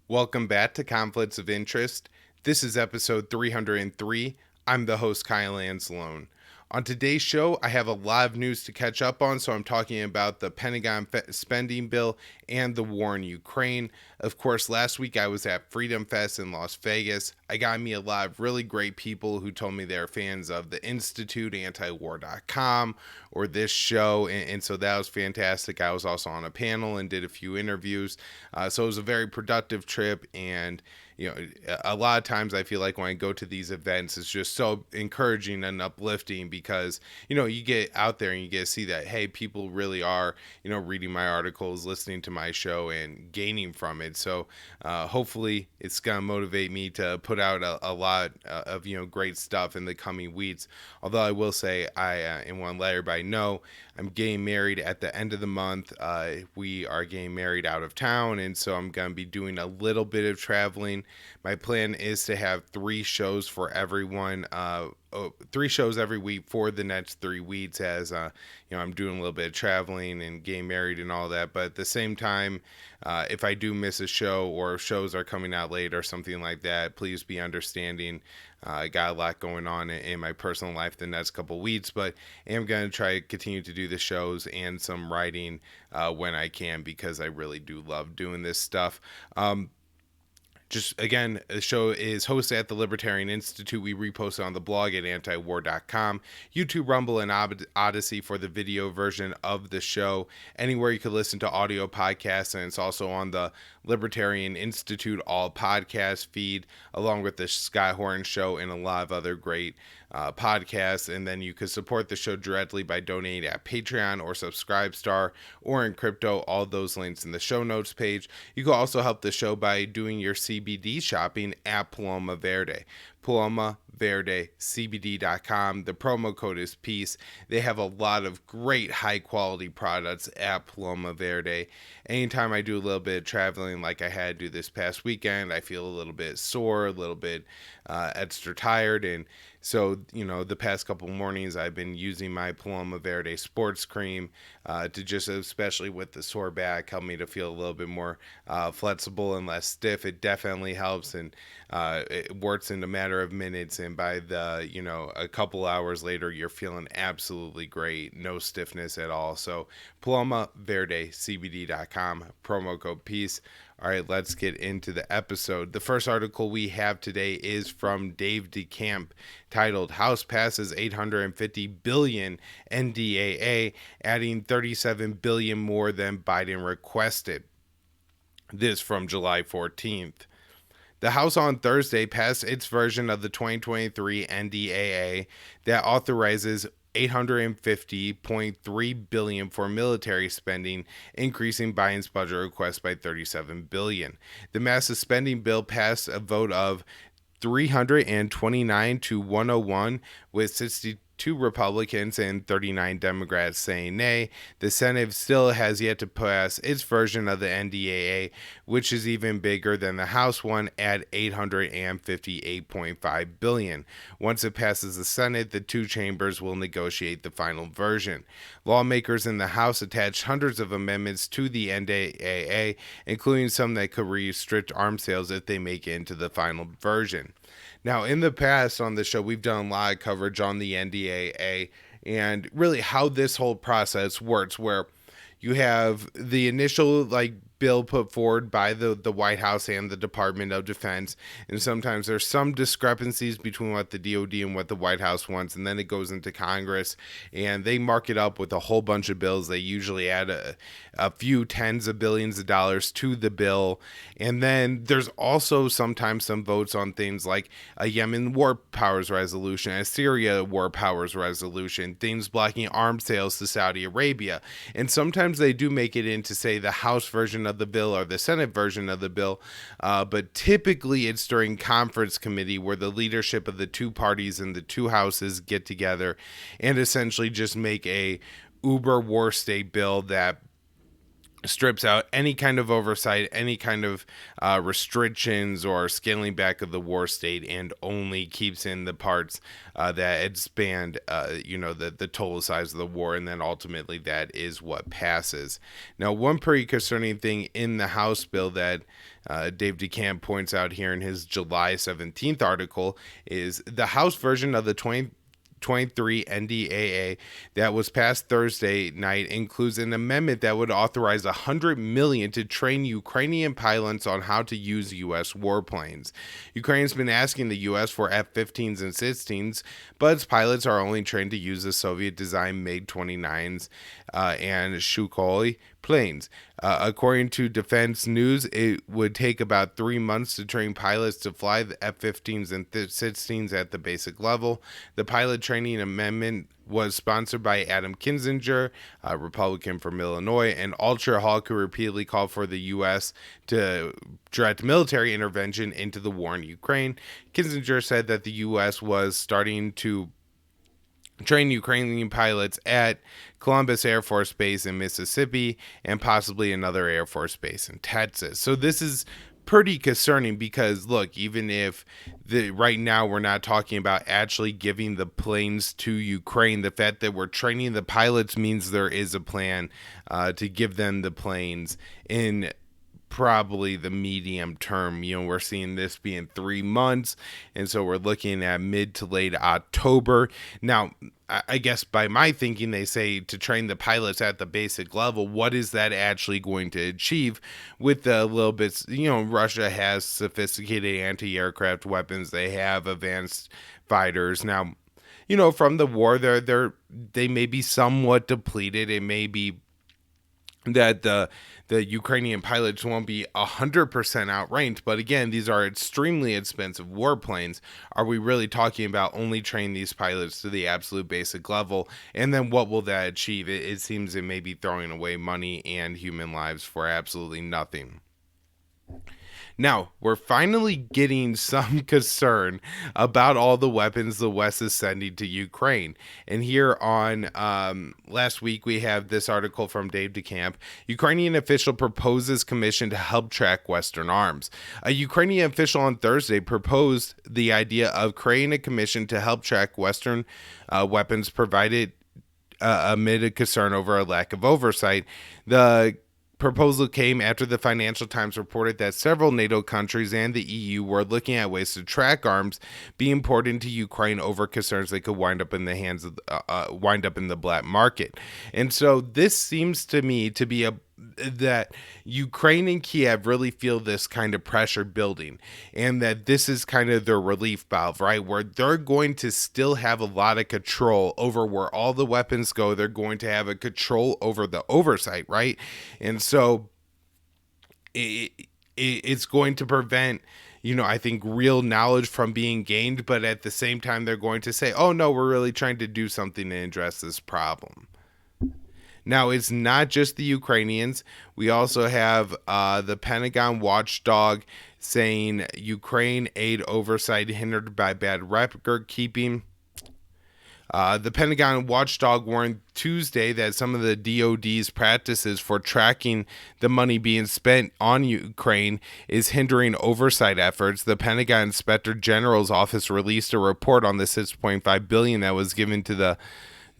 Welcome back to Conflicts of Interest. This is episode 303. I'm the host, Kyle Anzalone. On today's show, I have a lot of news to catch up on, so I'm talking about the Pentagon spending bill and the war in Ukraine. Of course, last week I was at Freedom Fest in Las Vegas. I got me a lot of really great people who told me they're fans of the Institute, antiwar.com, or this show, and so that was fantastic. I was also on a panel and did a few interviews, so it was a very productive trip, and a lot of times I feel like when I go to these events, it's just so encouraging and uplifting because, you get out there and you get to see that, hey, people really are, reading my articles, listening to my show and gaining from it. So hopefully it's going to motivate me to put out a lot of, great stuff in the coming weeks. Although I will say and want to let everybody know, I'm getting married at the end of the month. We are getting married out of town, and so I'm going to be doing a little bit of traveling. My plan is to have 3 shows for everyone, 3 shows every week for the next 3 weeks as, I'm doing a little bit of traveling and getting married and all that. But at the same time, if I do miss a show or shows are coming out late or something like that, please be understanding. I got a lot going on in my personal life the next couple weeks, but I'm going to try to continue to do the shows and some writing when I can because I really do love doing this stuff. Just again, the show is hosted at the Libertarian Institute. We repost it on the blog at antiwar.com, YouTube, Rumble, and Odysee for the video version of the show. Anywhere you can listen to audio podcasts, and it's also on the Libertarian Institute all podcast feed, along with the Scott Horn Show and a lot of other great podcasts. And then you can support the show directly by donating at Patreon or Subscribestar or in crypto. All those links in the show notes page. You can also help the show by doing your CBD shopping at Paloma Verde. PalomaVerdeCBD.com. The promo code is PEACE. They have a lot of great high quality products at Paloma Verde. Anytime I do a little bit of traveling like I had to do this past weekend, I feel a little bit sore, a little bit extra tired, and so, the past couple mornings I've been using my Paloma Verde sports cream to just, especially with the sore back, help me to feel a little bit more flexible and less stiff. It definitely helps, and it works in a matter of minutes, and by the, a couple hours later, you're feeling absolutely great, no stiffness at all. So PalomaVerdeCBD.com, promo code PEACE. All right, let's get into the episode. The first article we have today is from Dave DeCamp, titled House Passes $850 billion NDAA, adding $37 billion more than Biden requested. This from July 14th. The House on Thursday passed its version of the 2023 NDAA that authorizes $850.3 billion for military spending, increasing Biden's budget request by $37 billion. The massive spending bill passed a vote of 329 to 101, with 62 Republicans and 39 Democrats saying nay. The Senate still has yet to pass its version of the NDAA, which is even bigger than the House one at $858.5 billion. Once it passes the Senate, the 2 chambers will negotiate the final version. Lawmakers in the House attached hundreds of amendments to the NDAA, including some that could restrict arms sales if they make it into the final version. Now, in the past on the show, we've done a lot of coverage on the NDAA and really how this whole process works, where you have the initial bill put forward by the White House and the Department of Defense, and sometimes there's some discrepancies between what the DoD and what the White House wants, and then it goes into Congress and they mark it up with a whole bunch of bills. They usually add a few tens of billions of dollars to the bill, and then there's also sometimes some votes on things like a Yemen war powers resolution, a Syria war powers resolution, things blocking arms sales to Saudi Arabia, and sometimes they do make it into, say, the House version of the bill or the Senate version of the bill, but typically it's during conference committee where the leadership of the 2 parties in the 2 houses get together and essentially just make a uber war state bill that strips out any kind of oversight, any kind of restrictions or scaling back of the war state, and only keeps in the parts that expand, the total size of the war, and then ultimately that is what passes. Now, one pretty concerning thing in the House bill that Dave DeCamp points out here in his July 17th article is the House version of the 2023 NDAA that was passed Thursday night includes an amendment that would authorize $100 million to train Ukrainian pilots on how to use U.S. warplanes. Ukraine's been asking the U.S. for F-15s and 16s, but its pilots are only trained to use the Soviet-designed MiG-29s and COI planes. According to Defense News, it would take about 3 months to train pilots to fly the F-15s and 16s at the basic level. The pilot training amendment was sponsored by Adam Kinzinger, a Republican from Illinois, and Ultra Hawk, who repeatedly called for the U.S. to direct military intervention into the war in Ukraine. Kinzinger said that the U.S. was starting to train Ukrainian pilots at Columbus Air Force Base in Mississippi and possibly another Air Force Base in Texas. So this is pretty concerning because, look, even if right now we're not talking about actually giving the planes to Ukraine, the fact that we're training the pilots means there is a plan to give them the planes in probably the medium term. We're seeing this be in 3 months, and so we're looking at mid to late October. Now, I guess by my thinking, they say to train the pilots at the basic level. What is that actually going to achieve with a little bit? Russia has sophisticated anti-aircraft weapons. They have advanced fighters. Now, from the war, they may be somewhat depleted. It may be that the Ukrainian pilots won't be 100% outranked, but again, these are extremely expensive warplanes. Are we really talking about only training these pilots to the absolute basic level? And then what will that achieve? It seems it may be throwing away money and human lives for absolutely nothing. Now, we're finally getting some concern about all the weapons the West is sending to Ukraine. And here on last week, we have this article from Dave DeCamp. Ukrainian official proposes commission to help track Western arms. A Ukrainian official on Thursday proposed the idea of creating a commission to help track Western weapons provided amid a concern over a lack of oversight. The proposal came after the Financial Times reported that several NATO countries and the EU were looking at ways to track arms being imported into Ukraine over concerns they could wind up in the hands of the black market. And so this seems to me to be that Ukraine and Kiev really feel this kind of pressure building, and that this is kind of their relief valve, right? Where they're going to still have a lot of control over where all the weapons go. They're going to have a control over the oversight, right? And so it's going to prevent, I think, real knowledge from being gained, but at the same time, they're going to say, oh no, we're really trying to do something to address this problem. Now, it's not just the Ukrainians. We also have the Pentagon watchdog saying Ukraine aid oversight hindered by bad record keeping. The Pentagon watchdog warned Tuesday that some of the DoD's practices for tracking the money being spent on Ukraine is hindering oversight efforts. The Pentagon Inspector General's office released a report on the $6.5 billion that was given to the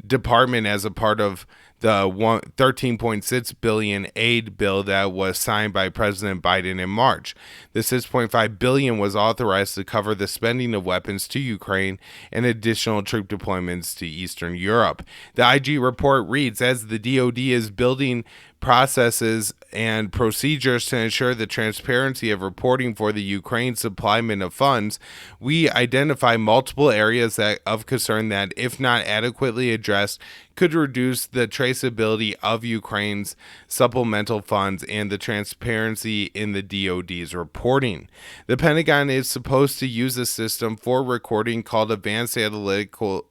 department as a part of the $13.6 billion aid bill that was signed by President Biden in March. The $6.5 billion was authorized to cover the spending of weapons to Ukraine and additional troop deployments to Eastern Europe. The IG report reads, as the DoD is building processes and procedures to ensure the transparency of reporting for the Ukraine supplyment of funds, we identify multiple areas of concern that, if not adequately addressed, could reduce the traceability of Ukraine's supplemental funds and the transparency in the DoD's reporting. The Pentagon is supposed to use a system for recording called Advanced Analytics,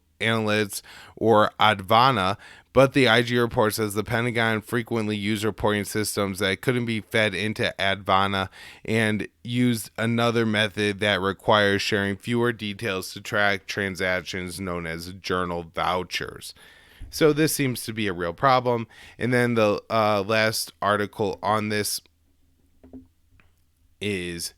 or ADVANA, but the IG report says the Pentagon frequently used reporting systems that couldn't be fed into ADVANA and used another method that requires sharing fewer details to track transactions known as journal vouchers. So this seems to be a real problem. And then the last article on this is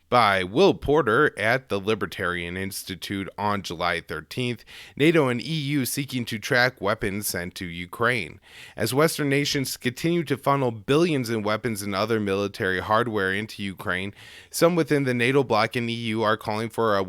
by Will Porter at the Libertarian Institute on July 13th, NATO and EU seeking to track weapons sent to Ukraine. As Western nations continue to funnel billions in weapons and other military hardware into Ukraine, some within the NATO bloc and EU are calling for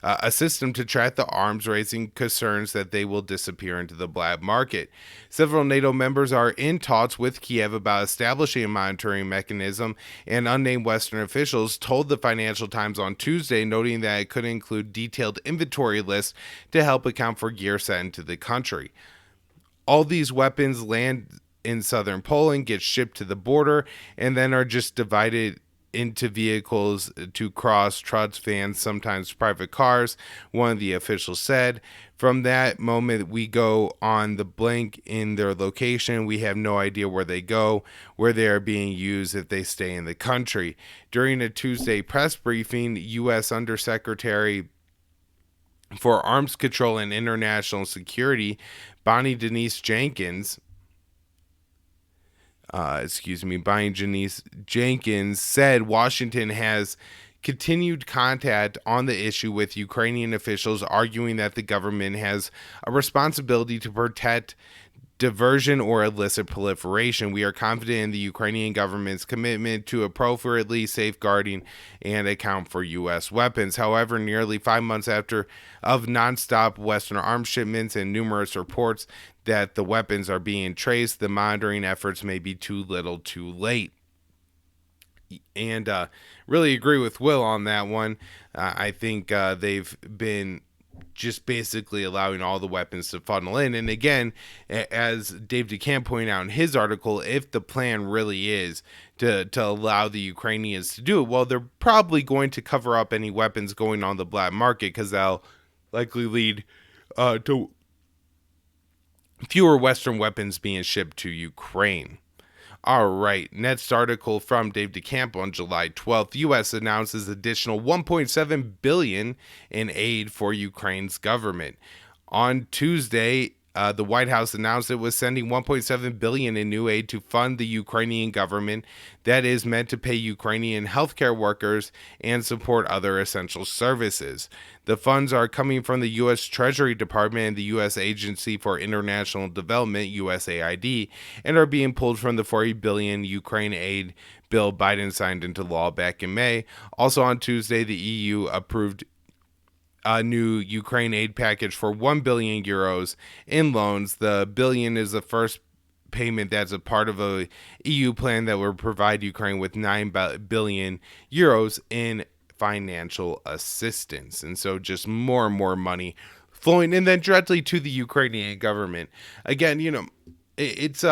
a system to track the arms, raising concerns that they will disappear into the black market. Several NATO members are in talks with Kiev about establishing a monitoring mechanism, and unnamed Western officials told the Financial Times on Tuesday, noting that it could include detailed inventory lists to help account for gear sent into the country. All these weapons land in southern Poland, get shipped to the border, and then are just divided into vehicles to cross, trucks, vans, sometimes private cars, one of the officials said. From that moment, we go on the blank in their location. We have no idea where they go, where they are being used if they stay in the country. During a Tuesday press briefing, U.S. Undersecretary for Arms Control and International Security, Bonnie Denise Jenkins, said Washington has continued contact on the issue with Ukrainian officials, arguing that the government has a responsibility to protect diversion or illicit proliferation. We are confident in the Ukrainian government's commitment to appropriately safeguarding and account for U.S. weapons. However, nearly 5 months after of nonstop Western arms shipments and numerous reports that the weapons are being traced, the monitoring efforts may be too little too late. And really agree with Will on that one. I think they've been just basically allowing all the weapons to funnel in. And again, as Dave DeCamp pointed out in his article, if the plan really is to allow the Ukrainians to do it, well, they're probably going to cover up any weapons going on the black market, because that'll likely lead to fewer Western weapons being shipped to Ukraine. All right, next article from Dave DeCamp on July 12th. The U.S. announces additional $1.7 billion in aid for Ukraine's government. On Tuesday, the White House announced it was sending $1.7 billion in new aid to fund the Ukrainian government that is meant to pay Ukrainian healthcare workers and support other essential services. The funds are coming from the U.S. Treasury Department and the U.S. Agency for International Development, USAID, and are being pulled from the $40 billion Ukraine aid bill Biden signed into law back in May. Also on Tuesday, the EU approved a new Ukraine aid package for 1 billion euros in loans. The billion is the first payment that's a part of a EU plan that will provide Ukraine with 9 billion euros in financial assistance. And so just more and more money flowing and then directly to the Ukrainian government. Again, it's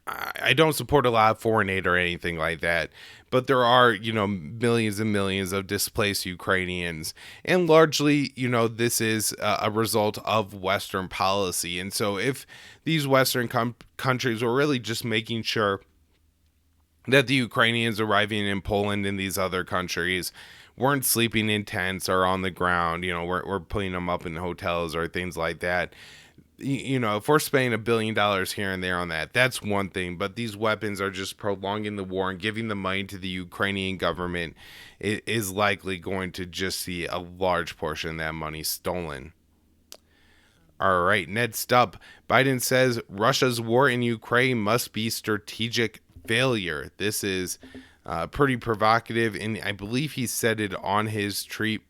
I don't support a lot of foreign aid or anything like that, but there are, millions and millions of displaced Ukrainians, and largely, this is a result of Western policy. And so if these Western countries were really just making sure that the Ukrainians arriving in Poland and these other countries weren't sleeping in tents or on the ground, we're putting them up in hotels or things like that. If we're spending $1 billion here and there on that, that's one thing. But these weapons are just prolonging the war, and giving the money to the Ukrainian government is likely going to just see a large portion of that money stolen. All right, next up, Biden says Russia's war in Ukraine must be strategic failure. This is pretty provocative, and I believe he said it on his trip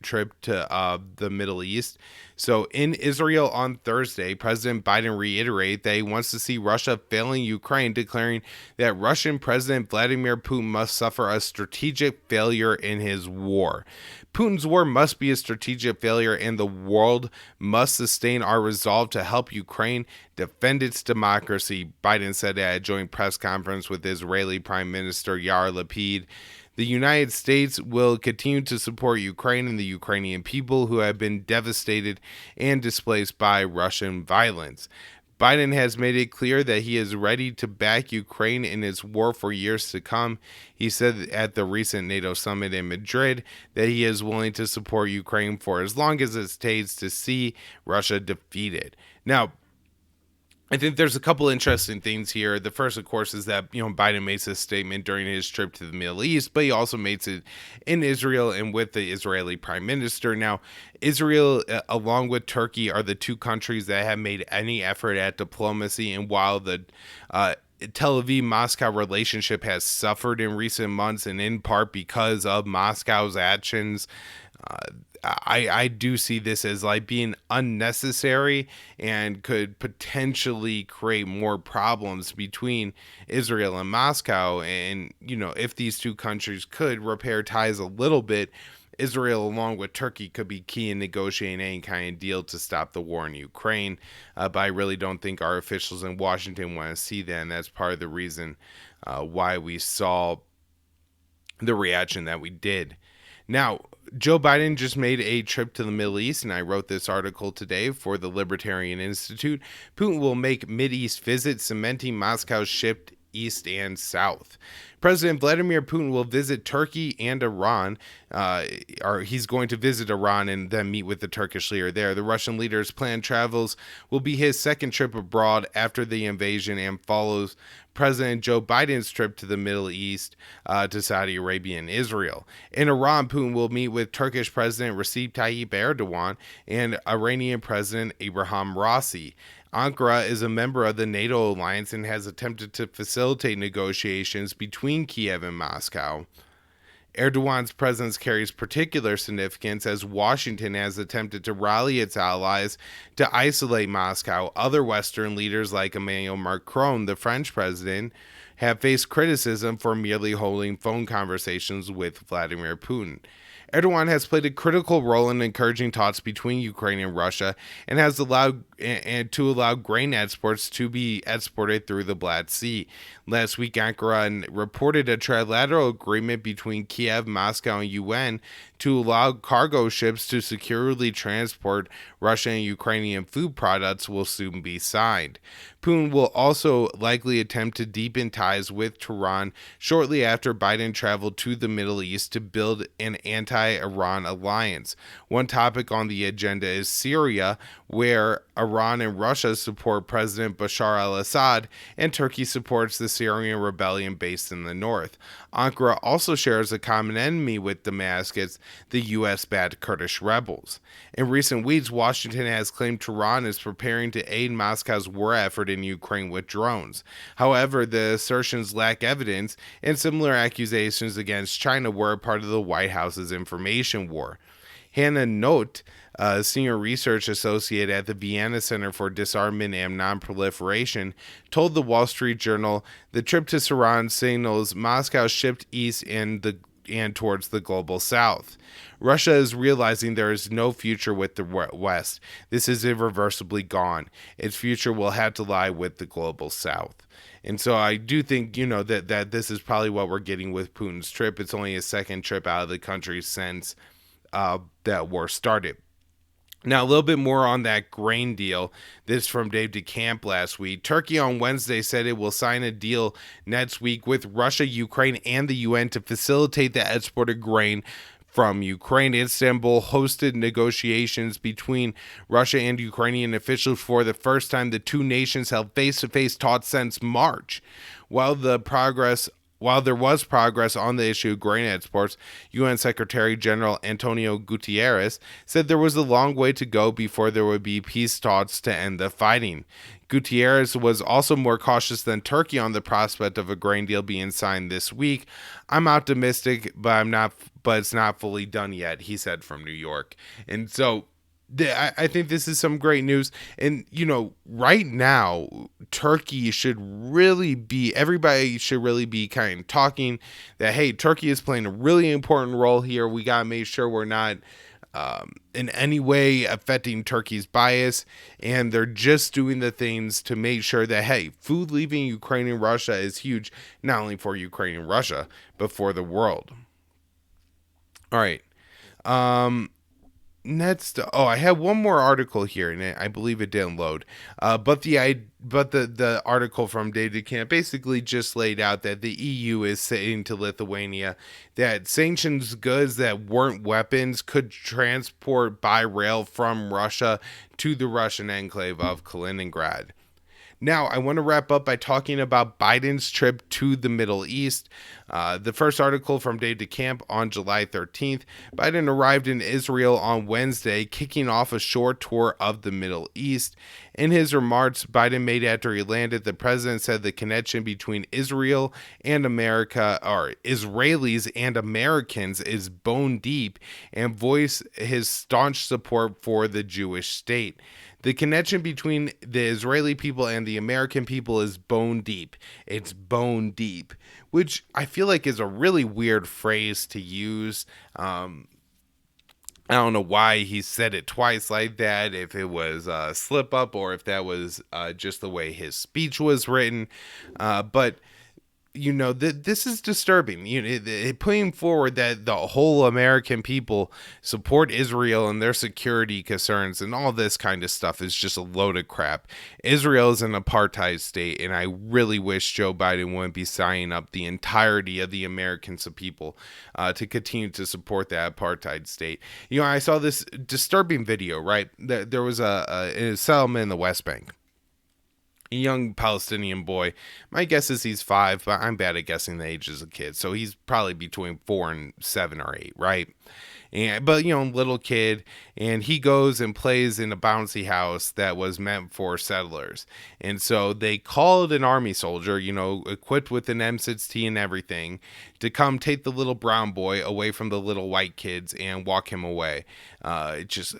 to the Middle East. So in Israel on Thursday, President Biden reiterated that he wants to see Russia failing Ukraine, declaring that Russian President Vladimir Putin must suffer a strategic failure in his war. Putin's war must be a strategic failure, and the world must sustain our resolve to help Ukraine defend its democracy, Biden said at a joint press conference with Israeli Prime Minister Yair Lapid. The United States will continue to support Ukraine and the Ukrainian people who have been devastated and displaced by Russian violence. Biden has made it clear that he is ready to back Ukraine in its war for years to come. He said at the recent NATO summit in Madrid that he is willing to support Ukraine for as long as it takes to see Russia defeated. Now, I think there's a couple interesting things here. The first, of course, is that Biden makes this statement during his trip to the Middle East, but he also makes it in Israel and with the Israeli Prime Minister. Now, Israel, along with Turkey, are the two countries that have made any effort at diplomacy. And while the Tel Aviv-Moscow relationship has suffered in recent months, and in part because of Moscow's actions, I do see this as like being unnecessary and could potentially create more problems between Israel and Moscow. And, if these two countries could repair ties a little bit, Israel, along with Turkey, could be key in negotiating any kind of deal to stop the war in Ukraine. But I really don't think our officials in Washington want to see that. And that's part of the reason why we saw the reaction that we did. Now, Joe Biden just made a trip to the Middle East, and I wrote this article today for the Libertarian Institute. Putin will make Mideast visit, cementing Moscow's shift east and south. President Vladimir Putin will visit Turkey and Iran, or he's going to visit Iran and then meet with the Turkish leader there. The Russian leader's planned travels will be his second trip abroad after the invasion and follows President Joe Biden's trip to the Middle East, to Saudi Arabia and Israel. In Iran, Putin will meet with Turkish President Recep Tayyip Erdogan and Iranian President Ibrahim Raisi. Ankara is a member of the NATO alliance and has attempted to facilitate negotiations between Kiev and Moscow. Erdogan's presence carries particular significance as Washington has attempted to rally its allies to isolate Moscow. Other Western leaders like Emmanuel Macron, the French president, have faced criticism for merely holding phone conversations with Vladimir Putin. Erdogan has played a critical role in encouraging talks between Ukraine and Russia and has allowed grain exports to be exported through the Black Sea. Last week, Ankara reported a trilateral agreement between Kiev, Moscow, and UN to allow cargo ships to securely transport Russian and Ukrainian food products will soon be signed. Putin will also likely attempt to deepen ties with Tehran shortly after Biden traveled to the Middle East to build an anti-Iran alliance. One topic on the agenda is Syria, where Iran and Russia support President Bashar al-Assad, and Turkey supports the Syrian rebellion based in the north. Ankara also shares a common enemy with Damascus, the U.S.-backed Kurdish rebels. In recent weeks, Washington has claimed Tehran is preparing to aid Moscow's war effort in Ukraine with drones. However, the assertions lack evidence, and similar accusations against China were a part of the White House's information war. Hannah Note, a senior research associate at the Vienna Center for Disarmament and Nonproliferation, told the Wall Street Journal the trip to Tehran signals Moscow's shift east and towards the global south. Russia is realizing there is no future with the West. This is irreversibly gone. Its future will have to lie with the global south. And so I do think, that this is probably what we're getting with Putin's trip. It's only his second trip out of the country since that war started. Now, a little bit more on that grain deal. This from Dave DeCamp last week. Turkey on Wednesday said it will sign a deal next week with Russia, Ukraine, and the UN to facilitate the export of grain from Ukraine. Istanbul hosted negotiations between Russia and Ukrainian officials for the first time. The two nations held face-to-face talks since March. While there was progress on the issue of grain exports, UN Secretary General Antonio Guterres said there was a long way to go before there would be peace talks to end the fighting. Guterres was also more cautious than Turkey on the prospect of a grain deal being signed this week. I'm optimistic, but it's not fully done yet, he said from New York. And so I think this is some great news. And, right now, everybody should really be kind of talking that, hey, Turkey is playing a really important role here. We got to make sure we're not in any way affecting Turkey's bias. And they're just doing the things to make sure that, hey, food leaving Ukraine and Russia is huge, not only for Ukraine and Russia, but for the world. All right. Next, I had one more article here, and I believe it didn't load. But the article from Dave DeCamp basically just laid out that the EU is saying to Lithuania that sanctions goods that weren't weapons could transport by rail from Russia to the Russian enclave of Kaliningrad. Now, I want to wrap up by talking about Biden's trip to the Middle East. The first article from Dave DeCamp on July 13th. Biden arrived in Israel on Wednesday, kicking off a short tour of the Middle East. In his remarks Biden made after he landed, the president said the connection between Israel and America, or Israelis and Americans, is bone deep, and voiced his staunch support for the Jewish state. The connection between the Israeli people and the American people is bone deep. It's bone deep, which I feel like is a really weird phrase to use. I don't know why he said it twice like that, if it was a slip up or if that was just the way his speech was written. But this is disturbing. Putting forward that the whole American people support Israel and their security concerns and all this kind of stuff is just a load of crap. Israel is an apartheid state, and I really wish Joe Biden wouldn't be signing up the entirety of the Americans of people to continue to support that apartheid state. I saw this disturbing video, right? There was a settlement in the West Bank. A young Palestinian boy. My guess is he's 5, but I'm bad at guessing the age as a kid. So he's probably between 4 and 7 or 8, right? But little kid, and he goes and plays in a bouncy house that was meant for settlers. And so they called an army soldier, equipped with an M16 and everything, to come take the little brown boy away from the little white kids and walk him away. Just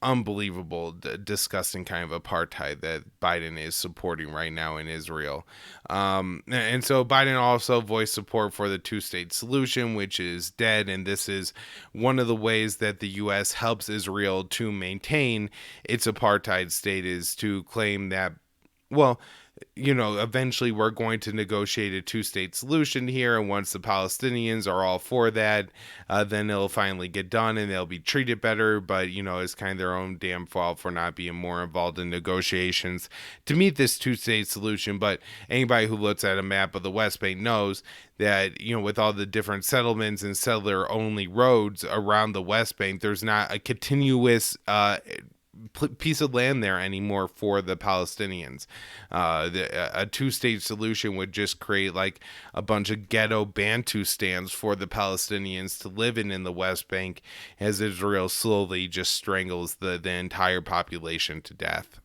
unbelievable, disgusting kind of apartheid that Biden is supporting right now in Israel. And so Biden also voiced support for the two-state solution, which is dead. And this is one of the ways that the U.S. helps Israel to maintain its apartheid state, is to claim that, eventually we're going to negotiate a two-state solution here, and once the Palestinians are all for that, then it'll finally get done and they'll be treated better. But it's kind of their own damn fault for not being more involved in negotiations to meet this two-state solution. But anybody who looks at a map of the West Bank knows that with all the different settlements and settler-only roads around the West Bank, there's not a continuous piece of land there anymore for the Palestinians. A two-state solution would just create like a bunch of ghetto Bantustans for the Palestinians to live in the West Bank, as Israel slowly just strangles the entire population to death.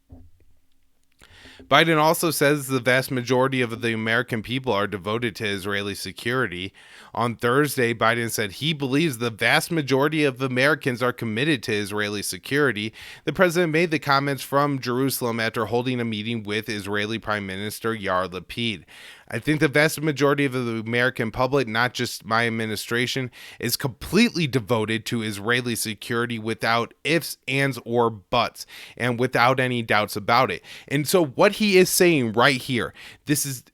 Biden also says the vast majority of the American people are devoted to Israeli security. On Thursday, Biden said he believes the vast majority of Americans are committed to Israeli security. The president made the comments from Jerusalem after holding a meeting with Israeli Prime Minister Yair Lapid. I think the vast majority of the American public, not just my administration, is completely devoted to Israeli security without ifs, ands, or buts, and without any doubts about it. And so what he is saying right here, this is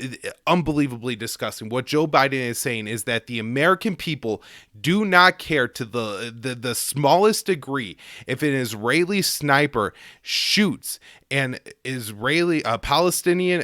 unbelievably disgusting. What Joe Biden is saying is that the American people do not care to the smallest degree if an Israeli sniper shoots a Palestinian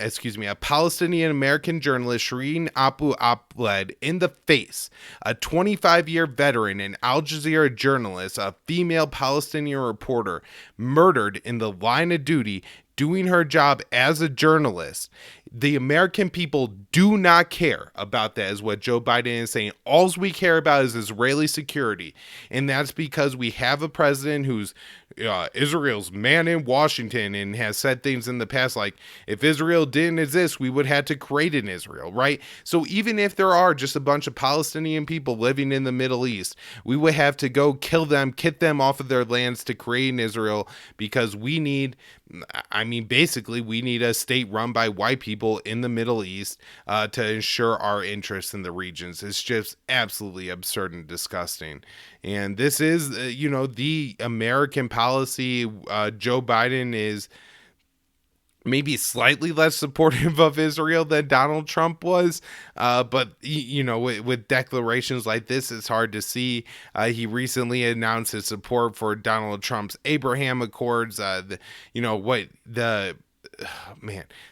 American journalist, Shireen Abu Akleh, in the face, a 25-year veteran and Al Jazeera journalist, a female Palestinian reporter, murdered in the line of duty doing her job as a journalist. The American people do not care about that, is what Joe Biden is saying. All we care about is Israeli security. And that's because we have a president who's Israel's man in Washington and has said things in the past like, if Israel didn't exist, we would have to create an Israel, right? So even if there are just a bunch of Palestinian people living in the Middle East, we would have to go kill them, kick them off of their lands to create an Israel, because we need a state run by white people in the Middle East to ensure our interests in the regions. It's just absolutely absurd and disgusting. And this is, the American policy. Joe Biden is maybe slightly less supportive of Israel than Donald Trump was. But, with declarations like this, it's hard to see. He recently announced his support for Donald Trump's Abraham Accords.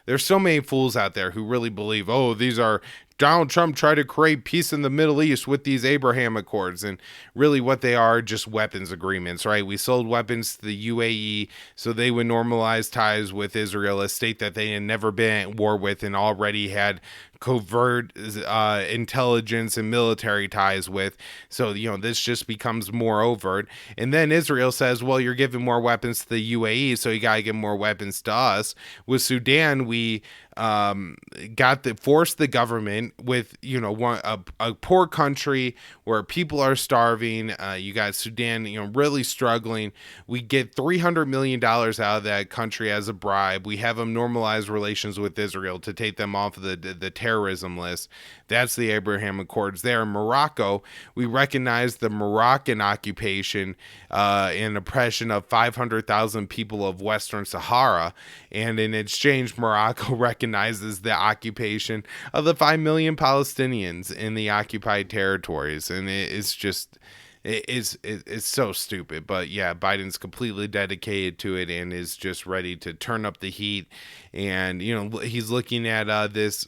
There's so many fools out there who really believe, these are Donald Trump tried to create peace in the Middle East with these Abraham Accords, and really what they are just weapons agreements, right? We sold weapons to the UAE so they would normalize ties with Israel, a state that they had never been at war with and already had covert intelligence and military ties with. So, this just becomes more overt. And then Israel says, well, you're giving more weapons to the UAE, so you got to give more weapons to us. With Sudan, we forced the government with, a poor country where people are starving. You got Sudan, really struggling. We get $300 million out of that country as a bribe. We have them normalize relations with Israel to take them off of the terrorism list. That's the Abraham Accords there. In Morocco, we recognize the Moroccan occupation and oppression of 500,000 people of Western Sahara. And in exchange, Morocco recognizes the occupation of the 5 million Palestinians in the occupied territories. And it's just... It's so stupid, but yeah, Biden's completely dedicated to it and is just ready to turn up the heat. And he's looking at this,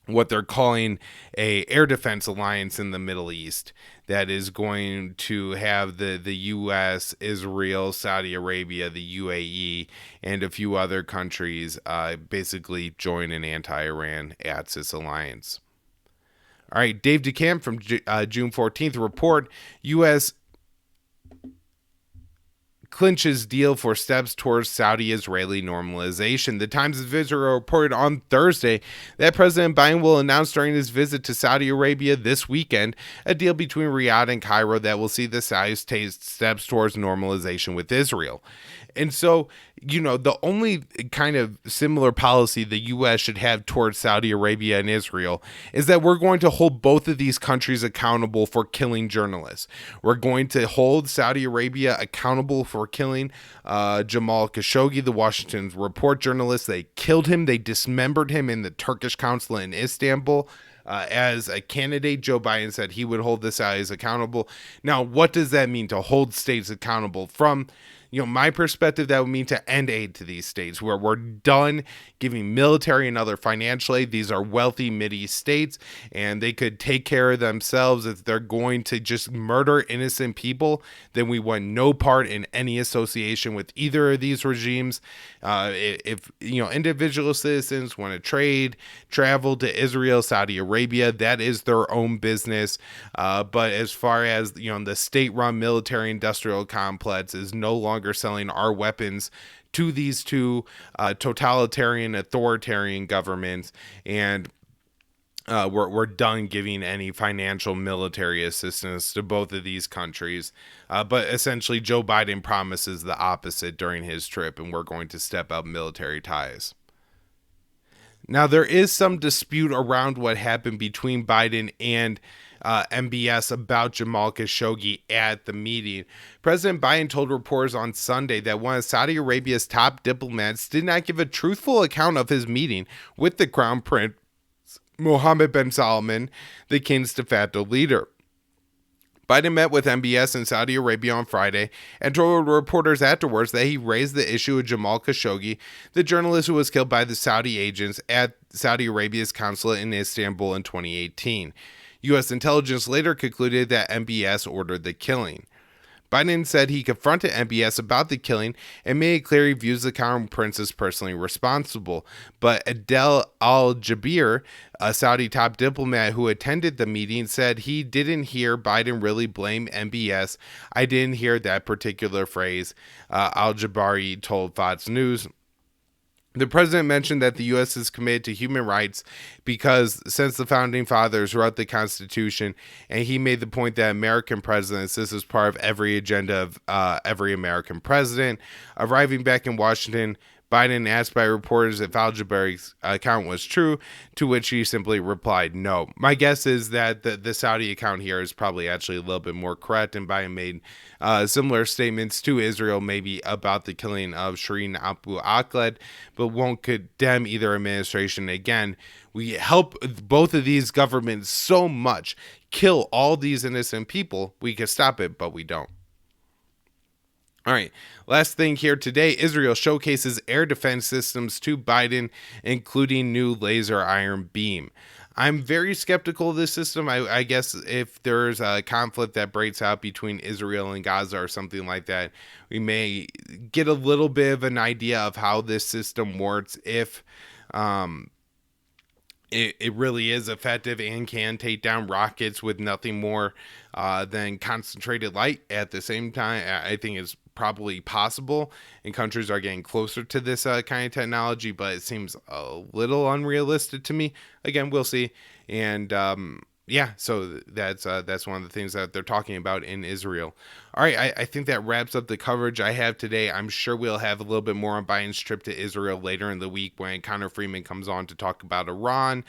what they're calling a air defense alliance in the Middle East that is going to have the U.S., Israel, Saudi Arabia, the UAE, and a few other countries basically join an anti-Iran ATSIS alliance. All right, Dave DeCamp from June 14th report, U.S. clinches deal for steps towards Saudi-Israeli normalization. The Times of Israel reported on Thursday that President Biden will announce during his visit to Saudi Arabia this weekend a deal between Riyadh and Cairo that will see the Saudis take steps towards normalization with Israel. And so, the only kind of similar policy the U.S. should have towards Saudi Arabia and Israel is that we're going to hold both of these countries accountable for killing journalists. We're going to hold Saudi Arabia accountable for killing Jamal Khashoggi, the Washington Report journalist. They killed him. They dismembered him in the Turkish consulate in Istanbul. As a candidate, Joe Biden said he would hold the Saudis accountable. Now, what does that mean to hold states accountable? From my perspective, that would mean to end aid to these states, where we're done giving military and other financial aid. These are wealthy Mideast states, and they could take care of themselves. If they're going to just murder innocent people, then we want no part in any association with either of these regimes. If individual citizens want to travel to Israel, Saudi Arabia, that is their own business. But as far as the state-run military-industrial complex is no longer selling our weapons to these two totalitarian, authoritarian governments, and we're done giving any financial military assistance to both of these countries. But essentially, Joe Biden promises the opposite during his trip, and we're going to step up military ties. Now, there is some dispute around what happened between Biden and MBS about Jamal Khashoggi at the meeting. President Biden told reporters on Sunday that one of Saudi Arabia's top diplomats did not give a truthful account of his meeting with the Crown Prince Mohammed bin Salman, the king's de facto leader. Biden met with MBS in Saudi Arabia on Friday and told reporters afterwards that he raised the issue of Jamal Khashoggi, the journalist who was killed by the Saudi agents at Saudi Arabia's consulate in Istanbul in 2018. U.S. intelligence later concluded that MBS ordered the killing. Biden said he confronted MBS about the killing and made it clear he views the Crown Prince as personally responsible. But Adel Al-Jabir, a Saudi top diplomat who attended the meeting, said he didn't hear Biden really blame MBS. I didn't hear that particular phrase, Al-Jabari told Fox News. The president mentioned that the U.S. is committed to human rights because since the founding fathers wrote the Constitution, and he made the point that American presidents, this is part of every agenda of every American president. Arriving back in Washington, Biden asked by reporters if Al-Jabari's account was true, to which he simply replied no. My guess is that the Saudi account here is probably actually a little bit more correct, and Biden made similar statements to Israel, maybe about the killing of Shireen Abu Akleh, but won't condemn either administration. Again, we help both of these governments so much kill all these innocent people. We could stop it, but we don't. All right, last thing here today, Israel showcases air defense systems to Biden, including new laser iron beam. I'm very skeptical of this system. I guess if there's a conflict that breaks out between Israel and Gaza or something like that, we may get a little bit of an idea of how this system works if um, it really is effective and can take down rockets with nothing more than concentrated light. At the same time, I think it's probably possible, and countries are getting closer to this kind of technology, but it seems a little unrealistic to me. Again, we'll see. And yeah, so that's one of the things that they're talking about in Israel. All right, I think that wraps up the coverage I have today. I'm sure we'll have a little bit more on Biden's trip to Israel later in the week when Connor Freeman comes on to talk about Iran.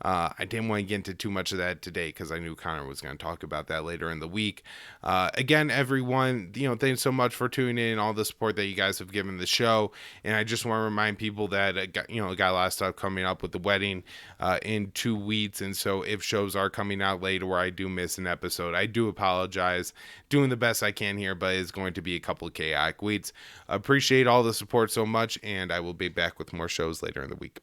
I didn't want to get into too much of that today because I knew Connor was going to talk about that later in the week. Again, everyone, thanks so much for tuning in and all the support that you guys have given the show. And I just want to remind people that got a lot of stuff coming up with the wedding in 2 weeks, and so if shows are coming out later where I do miss an episode, I do apologize. Doing the best I can here, but it's going to be a couple of chaotic weeks. Appreciate all the support so much, and I will be back with more shows later in the week.